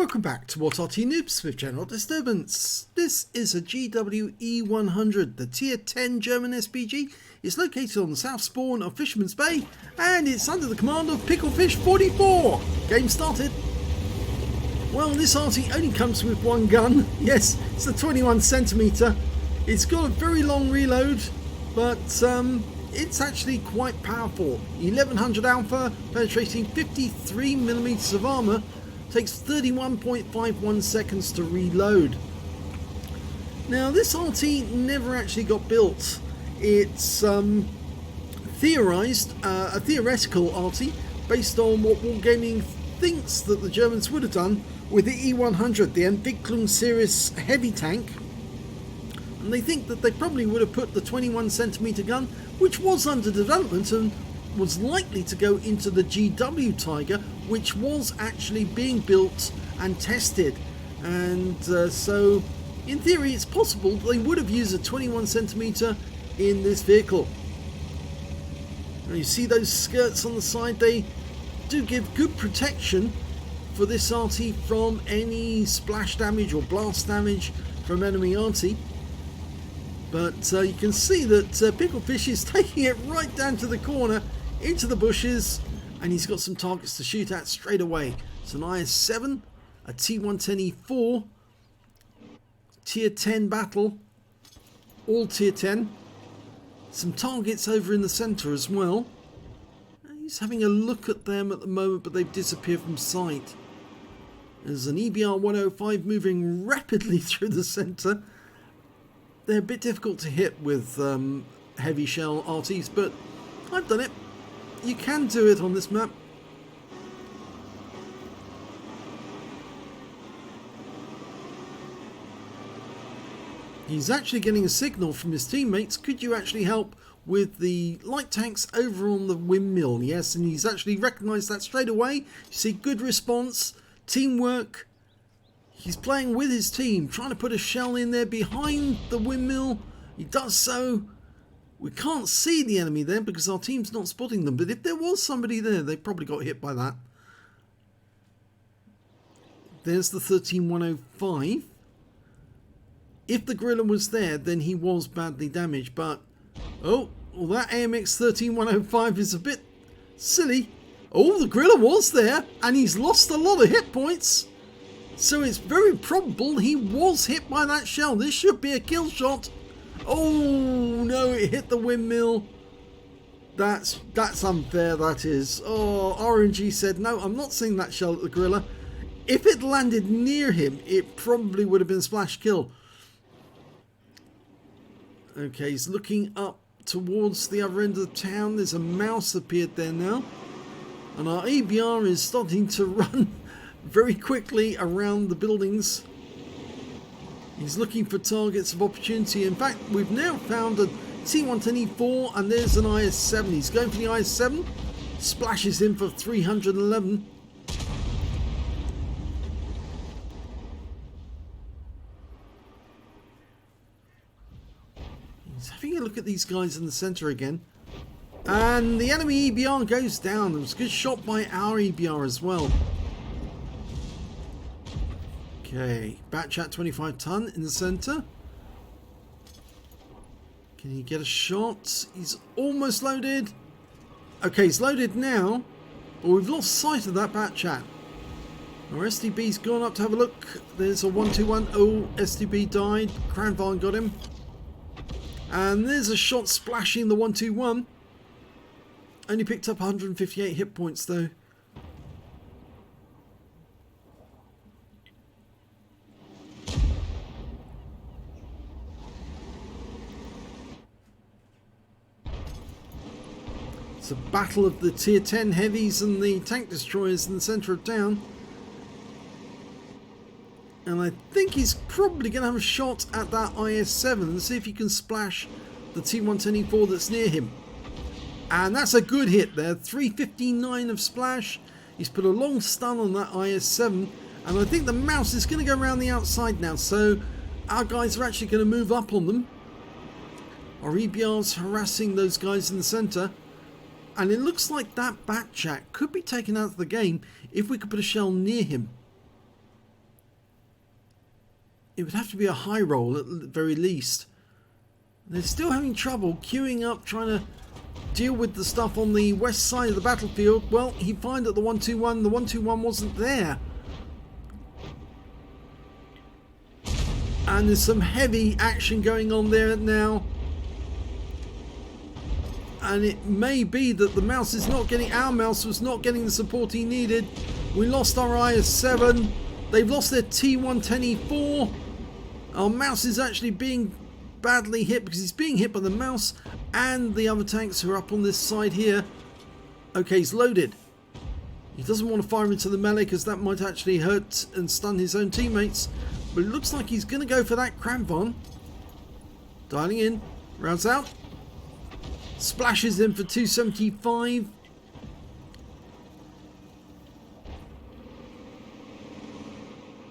Welcome back to what Arty Noobs with General Disturbance. This is a GWE100, the Tier 10 German SPG. It's located on the south spawn of Fisherman's Bay, and it's under the command of Picklefish44. Game started. Well, this Arty only comes with one gun. Yes, it's the 21cm. It's got a very long reload, but it's actually quite powerful. 1100 alpha, penetrating 53mm of armor. Takes 31.51 seconds to reload. Now this Arty never actually got built. It's theorized, a theoretical Arty based on what Wargaming thinks that the Germans would have done with the E100, the Entwicklung series heavy tank. And they think that they probably would have put the 21cm gun, which was under development and was likely to go into the GW Tiger, which was actually being built and tested. And so in theory it's possible they would have used a 21cm in this vehicle. Now you see those skirts on the side, they do give good protection for this Arty from any splash damage or blast damage from enemy Arty. But you can see that Picklefish is taking it right down to the corner into the bushes, and he's got some targets to shoot at straight away. It's an IS-7, a T110E4, Tier 10 battle, all Tier 10. Some targets over in the centre as well. He's having a look at them at the moment, but they've disappeared from sight. There's an EBR-105 moving rapidly through the centre. They're a bit difficult to hit with heavy shell Artys, but I've done it. You can do it on this map. He's actually getting a signal from his teammates. Could you actually help with the light tanks over on the windmill? Yes, and he's actually recognised that straight away. You see good response, teamwork. He's playing with his team, trying to put a shell in there behind the windmill. He does so. We can't see the enemy there because our team's not spotting them. But if there was somebody there, they probably got hit by that. There's the 13105. If the gorilla was there, then he was badly damaged. But, oh, well, that AMX 13105 is a bit silly. Oh, the gorilla was there, and he's lost a lot of hit points. So it's very probable he was hit by that shell. This should be a kill shot. Oh no, it hit the windmill. That's unfair, that is. Oh, RNG said, no, I'm not seeing that shell at the gorilla. If it landed near him, it probably would have been a splash kill. Okay, he's looking up towards the other end of the town. There's a mouse appeared there now. And our EBR is starting to run very quickly around the buildings. He's looking for targets of opportunity. In fact, we've now found a T110E4 and there's an IS-7. He's going for the IS-7. Splashes in for 311. He's having a look at these guys in the centre again. And the enemy EBR goes down. There was a good shot by our EBR as well. Okay, Batchat 25 ton in the centre. Can he get a shot? He's almost loaded. Okay, he's loaded now, but we've lost sight of that Batchat. Our SDB's gone up to have a look. There's a 121. Oh, SDB died. Cranvarn got him. And there's a shot splashing the 121. Only picked up 158 hit points though. It's a battle of the tier 10 heavies and the tank destroyers in the centre of town. And I think he's probably going to have a shot at that IS-7 and see if he can splash the T110E4 that's near him. And that's a good hit there. 359 of splash. He's put a long stun on that IS-7. And I think the mouse is going to go around the outside now. So our guys are actually going to move up on them. Our EBR's harassing those guys in the centre. And it looks like that Batchat could be taken out of the game if we could put a shell near him. It would have to be a high roll at the very least. They're still having trouble queuing up, trying to deal with the stuff on the west side of the battlefield. Well, he fired at the 121. The 121 wasn't there. And there's some heavy action going on there now. And it may be that the mouse is not getting, our mouse was not getting the support he needed. We lost our IS-7. They've lost their T110E4. Our mouse is actually being badly hit because he's being hit by the mouse and the other tanks who are up on this side here. Okay, he's loaded. He doesn't want to fire into the melee because that might actually hurt and stun his own teammates. But it looks like he's going to go for that crampon. Dialing in. Rounds out. Splashes in for 275.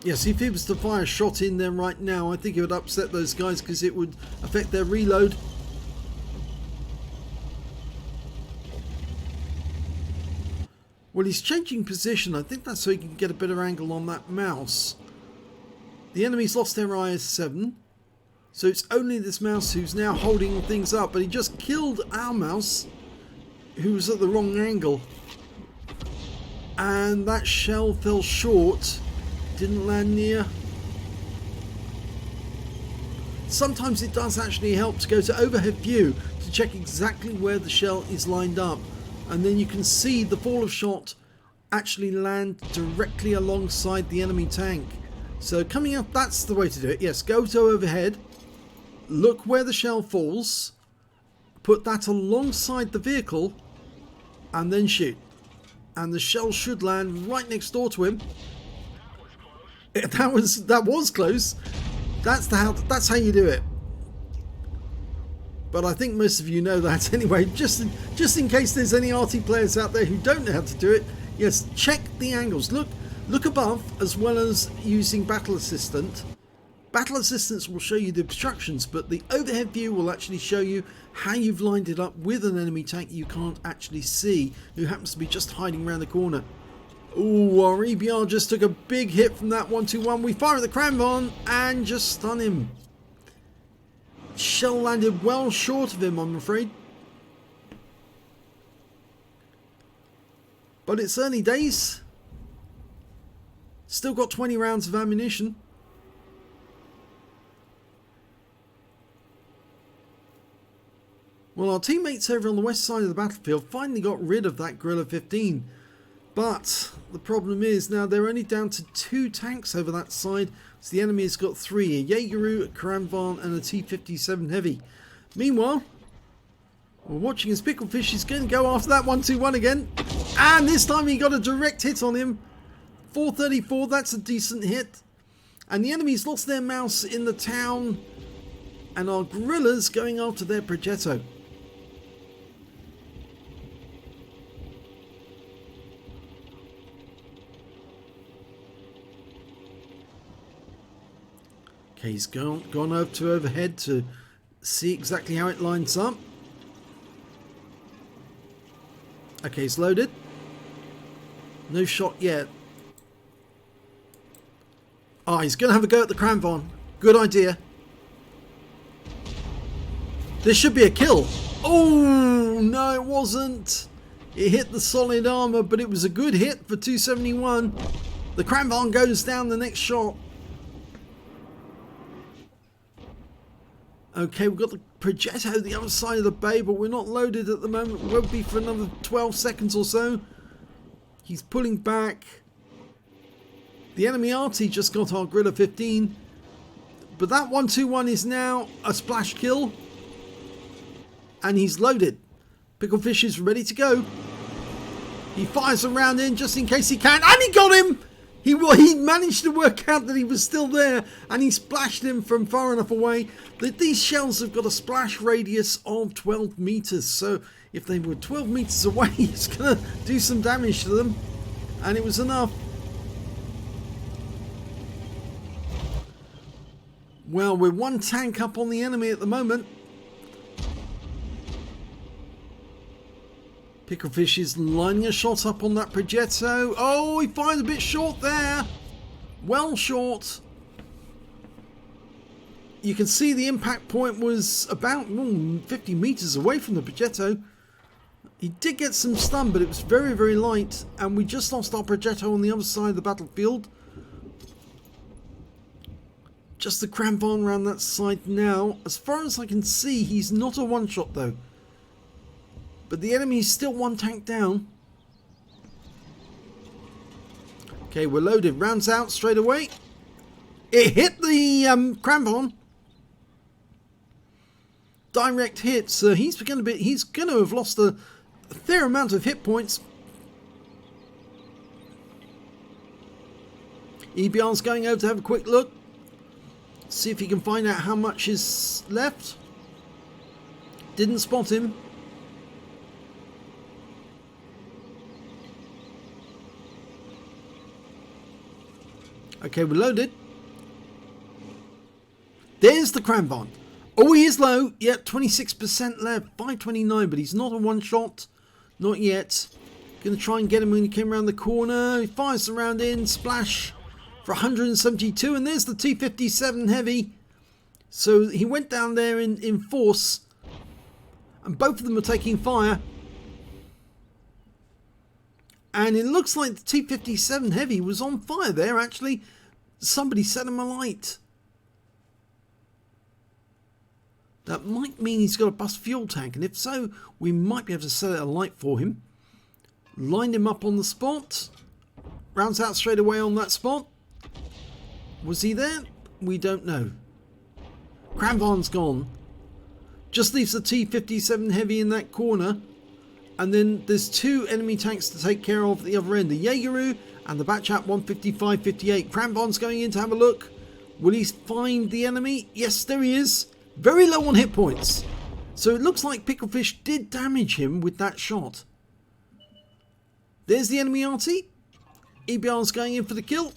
Yes, if he was to fire a shot in there right now, I think it would upset those guys because it would affect their reload. Well, he's changing position. I think that's so he can get a better angle on that mouse. The enemy's lost their IS-7. So it's only this mouse who's now holding things up. But he just killed our mouse, who was at the wrong angle. And that shell fell short. Didn't land near. Sometimes it does actually help to go to overhead view to check exactly where the shell is lined up. And then you can see the fall of shot actually land directly alongside the enemy tank. So coming up, that's the way to do it. Yes, go to overhead. Look where the shell falls. Put that alongside the vehicle. And then shoot. And the shell should land right next door to him. That was close. That's how you do it. But I think most of you know that anyway. Just in case there's any Arty players out there who don't know how to do it. Yes, check the angles. Look above as well as using Battle Assistant. Battle Assistance will show you the obstructions, but the overhead view will actually show you how you've lined it up with an enemy tank you can't actually see, who happens to be just hiding around the corner. Ooh, our EBR just took a big hit from that 121. We fire at the crampon and just stun him. Shell landed well short of him, I'm afraid. But it's early days. Still got 20 rounds of ammunition. Well, our teammates over on the west side of the battlefield finally got rid of that Guerrilla 15. But the problem is now they're only down to 2 tanks over that side. So the enemy has got 3, a Jaegeru, a Karamvan and a T-57 Heavy. Meanwhile, we're watching as Picklefish is going to go after that 121 again. And this time he got a direct hit on him. 434, that's a decent hit. And the enemy's lost their mouse in the town. And our guerrillas going after their Progetto. Okay, he's gone over to overhead to see exactly how it lines up. Okay, he's loaded. No shot yet. Ah, he's going to have a go at the Cranvon. Good idea. This should be a kill. Oh, no, it wasn't. It hit the solid armor, but it was a good hit for 271. The Cranvon goes down the next shot. Okay, we've got the Progetto the other side of the bay, but we're not loaded at the moment. We won't be for another 12 seconds or so. He's pulling back. The enemy Arty just got our Guerrilla 15. But that 121 is now a splash kill. And he's loaded. Picklefish is ready to go. He fires a round in just in case he can. And he got him! He managed to work out that he was still there, and he splashed him from far enough away that these shells have got a splash radius of 12 meters. So if they were 12 meters away, it's going to do some damage to them. And it was enough. Well, we're 1 tank up on the enemy at the moment. Picklefish is lining a shot up on that Progetto. Oh, he fired a bit short there. Well short. You can see the impact point was about 50 meters away from the Progetto. He did get some stun, but it was very, very light, and we just lost our Progetto on the other side of the battlefield. Just the Cranvarn around that side now. As far as I can see, he's not a one-shot though. But the enemy is still one tank down. Okay, we're loaded. Rounds out straight away. It hit the Cranvarn. Direct hit, so he's going to have lost a fair amount of hit points. EBR's going over to have a quick look. See if he can find out how much is left. Didn't spot him. Okay, we're loaded. There's the Cranvarn. Oh, he is low. Yeah, 26% left. 529, but he's not a one shot. Not yet. Going to try and get him when he came around the corner. He fires the round in. Splash for 172. And there's the T-57 Heavy. So he went down there in force. And both of them are taking fire. And it looks like the T-57 Heavy was on fire there, actually. Somebody set him alight. That might mean he's got a bust fuel tank, and if so, we might be able to set it alight for him. Lined him up on the spot. Rounds out straight away on that spot. Was he there? We don't know. Cranvarn's gone. Just leaves the T-57 Heavy in that corner. And then there's two enemy tanks to take care of at the other end. The Jaegeru and the Batchat 155-58. Cranvarn's going in to have a look. Will he find the enemy? Yes, there he is. Very low on hit points. So it looks like Picklefish did damage him with that shot. There's the enemy Arty. EBR's going in for the kill.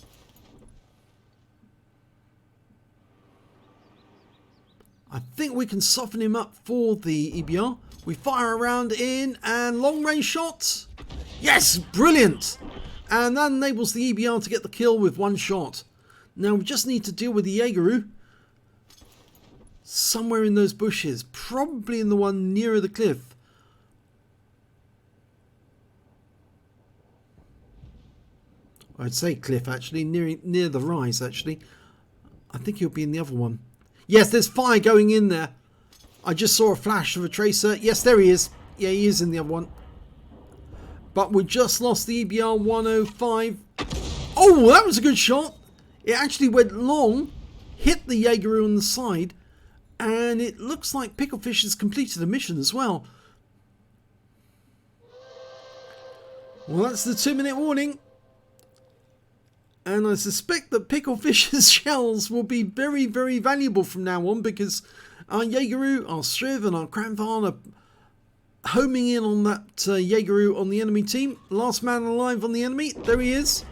I think we can soften him up for the EBR. We fire a round in and long range shots. Yes, brilliant. And that enables the EBR to get the kill with one shot. Now we just need to deal with the Jaegeru. Somewhere in those bushes. Probably in the one nearer the cliff. I'd say cliff actually. Near the rise actually. I think he'll be in the other one. Yes, there's fire going in there. I just saw a flash of a tracer. Yes, there he is. Yeah, he is in the other one. But we just lost the EBR 105. Oh, that was a good shot. It actually went long. Hit the Jaegeru on the side. And it looks like Picklefish has completed a mission as well. Well, that's the 2-minute warning. And I suspect that Picklefish's shells will be very, very valuable from now on, because our Jaegeru, our Striv and our Cranvarn are homing in on that Jaegeru on the enemy team. Last man alive on the enemy. There he is.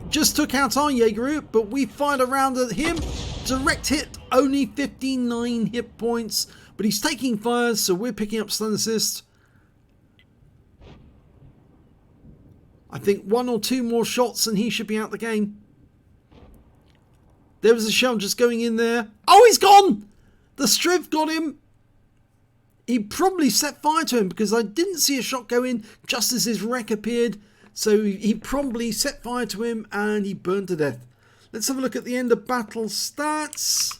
Just took out our Jaegeru, but we fired a round at him. Direct hit, only 59 hit points. But he's taking fire, so we're picking up stun assist. I think one or two more shots and he should be out the game. There was a shell just going in there. Oh, he's gone! The Striv got him. He probably set fire to him because I didn't see a shot go in just as his wreck appeared. So he probably set fire to him and he burned to death. Let's have a look at the end of battle stats.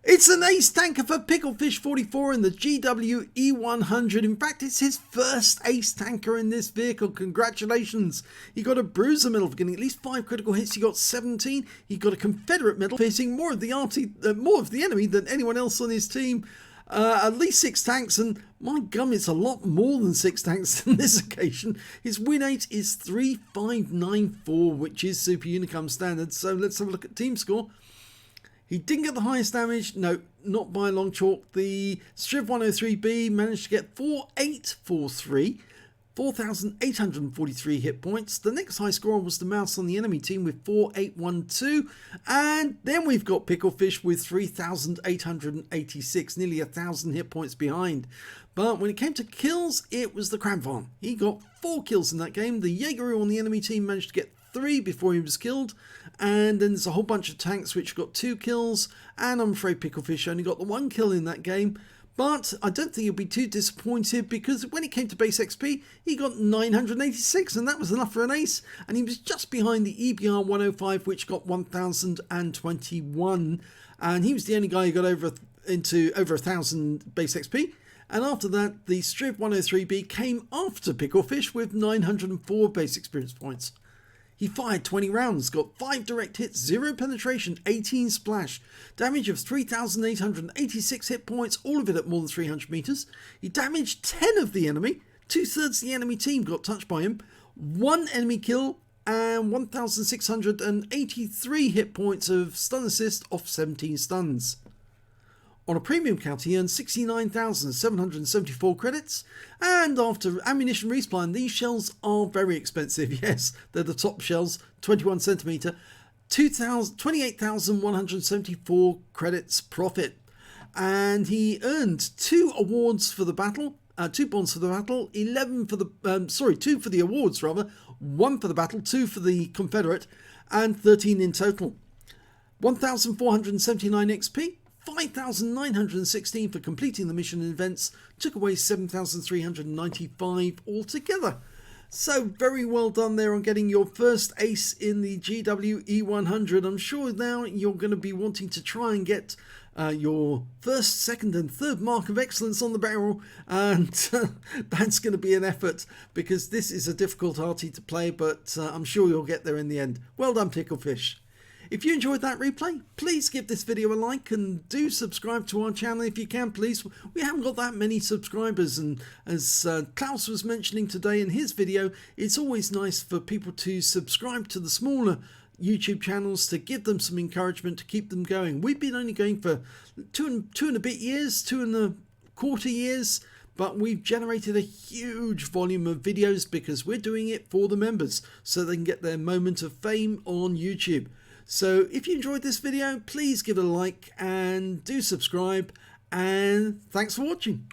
It's an Ace Tanker for Picklefish 44 in the GWE100. In fact, it's his first Ace Tanker in this vehicle. Congratulations. He got a Bruiser medal for getting at least 5 critical hits. He got 17. He got a Confederate medal for hitting more of the enemy than anyone else on his team. At least 6 tanks, and my gum, it's a lot more than 6 tanks on this occasion. His win rate is 3594, which is Super Unicum standard. So let's have a look at team score. He didn't get the highest damage, no, not by a long chalk. The Striv 103B managed to get 4843, 4,843 hit points. The next high scorer was the mouse on the enemy team with 4812. And then we've got Picklefish with 3,886, nearly 1,000 hit points behind. But when it came to kills, it was the Cranvarn. He got 4 kills in that game. The Jaegeru on the enemy team managed to get 3 before he was killed. And then there's a whole bunch of tanks which got 2 kills, and I'm afraid Picklefish only got the 1 kill in that game. But I don't think you'll be too disappointed, because when it came to base XP, he got 986, and that was enough for an ace. And he was just behind the EBR 105, which got 1021. And he was the only guy who got over 1,000 base XP. And after that, the Striv 103B came after Picklefish with 904 base experience points. He fired 20 rounds, got 5 direct hits, 0 penetration, 18 splash, damage of 3,886 hit points, all of it at more than 300 meters. He damaged 10 of the enemy, 2/3 of the enemy team got touched by him, 1 enemy kill, and 1,683 hit points of stun assist off 17 stuns. On a premium count, he earned 69,774 credits, and after ammunition resupply, and these shells are very expensive, yes, they're the top shells, 21 centimeter, 28,174 credits profit. And he earned 2 awards for the battle, 2 bonds for the battle, 11 for the, 2 for the awards rather, 1 for the battle, 2 for the Confederate, and 13 in total. 1,479 XP. 5,916 for completing the mission and events, took away 7,395 altogether. So very well done there on getting your first ace in the GW E100. I'm sure now you're going to be wanting to try and get your first, second and third mark of excellence on the barrel, and that's going to be an effort, because this is a difficult Arty to play, but I'm sure you'll get there in the end. Well done, Picklefish. If you enjoyed that replay, please give this video a like, and do subscribe to our channel if you can, please. We haven't got that many subscribers, and as Klaus was mentioning today in his video, it's always nice for people to subscribe to the smaller YouTube channels to give them some encouragement to keep them going. We've been only going for two and a bit years, 2.25 years, but we've generated a huge volume of videos because we're doing it for the members so they can get their moment of fame on YouTube. So if you enjoyed this video, please give it a like and do subscribe, and thanks for watching.